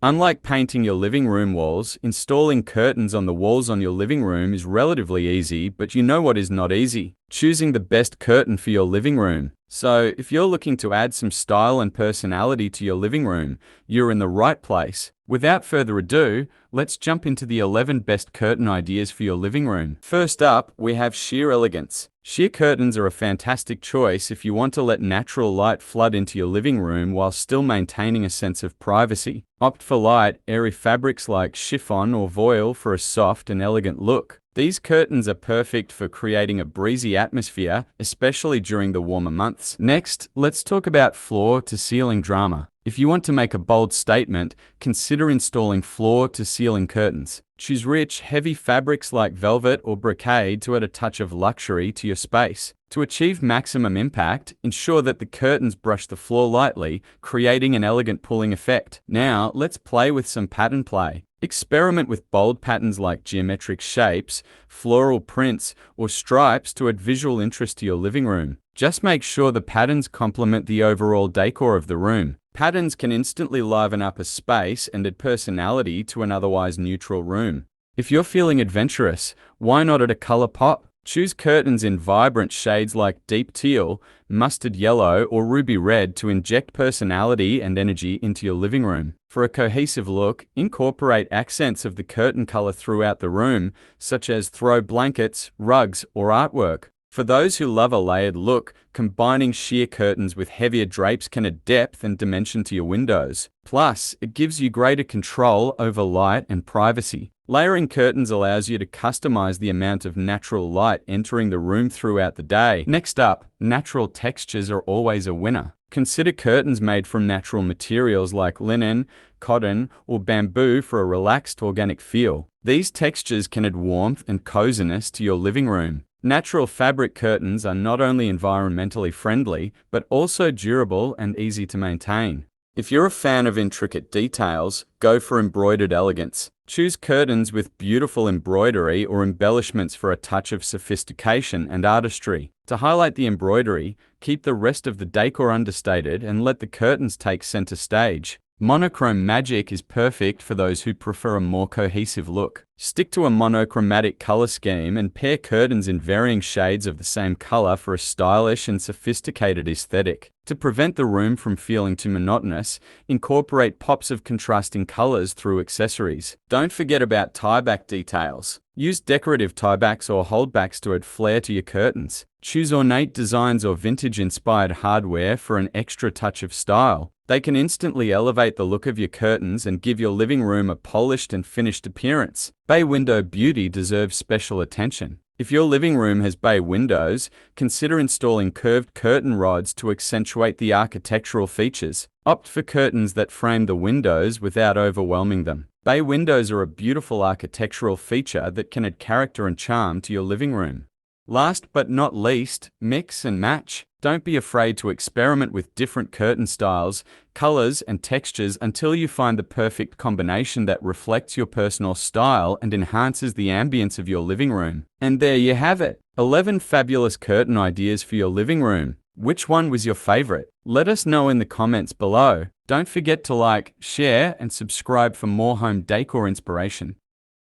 Unlike painting your living room walls, installing curtains on the walls on your living room is relatively easy, but you know what is not easy? Choosing the best curtain for your living room. So, if you're looking to add some style and personality to your living room, you're in the right place. Without further ado, let's jump into the 11 best curtain ideas for your living room. First up, we have sheer elegance. Sheer curtains are a fantastic choice if you want to let natural light flood into your living room while still maintaining a sense of privacy. Opt for light, airy fabrics like chiffon or voile for a soft and elegant look. These curtains are perfect for creating a breezy atmosphere, especially during the warmer months. Next, let's talk about floor-to-ceiling drama. If you want to make a bold statement, consider installing floor-to-ceiling curtains. Choose rich, heavy fabrics like velvet or brocade to add a touch of luxury to your space. To achieve maximum impact, ensure that the curtains brush the floor lightly, creating an elegant pulling effect. Now, let's play with some pattern play. Experiment with bold patterns like geometric shapes, floral prints, or stripes to add visual interest to your living room. Just make sure the patterns complement the overall decor of the room. Patterns can instantly liven up a space and add personality to an otherwise neutral room. If you're feeling adventurous, why not add a color pop? Choose curtains in vibrant shades like deep teal, mustard yellow, or ruby red to inject personality and energy into your living room. For a cohesive look, incorporate accents of the curtain color throughout the room, such as throw blankets, rugs, or artwork. For those who love a layered look, combining sheer curtains with heavier drapes can add depth and dimension to your windows. Plus, it gives you greater control over light and privacy. Layering curtains allows you to customize the amount of natural light entering the room throughout the day. Next up, natural textures are always a winner. Consider curtains made from natural materials like linen, cotton, or bamboo for a relaxed organic feel. These textures can add warmth and coziness to your living room. Natural fabric curtains are not only environmentally friendly, but also durable and easy to maintain. If you're a fan of intricate details, go for embroidered elegance. Choose curtains with beautiful embroidery or embellishments for a touch of sophistication and artistry. To highlight the embroidery, keep the rest of the decor understated and let the curtains take center stage. Monochrome magic is perfect for those who prefer a more cohesive look. Stick to a monochromatic color scheme and pair curtains in varying shades of the same color for a stylish and sophisticated aesthetic. To prevent the room from feeling too monotonous, incorporate pops of contrasting colors through accessories. Don't forget about tie-back details. Use decorative tiebacks or holdbacks to add flair to your curtains. Choose ornate designs or vintage-inspired hardware for an extra touch of style. They can instantly elevate the look of your curtains and give your living room a polished and finished appearance. Bay window beauty deserves special attention. If your living room has bay windows, consider installing curved curtain rods to accentuate the architectural features. Opt for curtains that frame the windows without overwhelming them. Bay windows are a beautiful architectural feature that can add character and charm to your living room. Last but not least, mix and match. Don't be afraid to experiment with different curtain styles, colors, and textures until you find the perfect combination that reflects your personal style and enhances the ambience of your living room. And there you have it, 11 fabulous curtain ideas for your living room. Which one was your favorite? Let us know in the comments below. Don't forget to like, share, and subscribe for more home decor inspiration.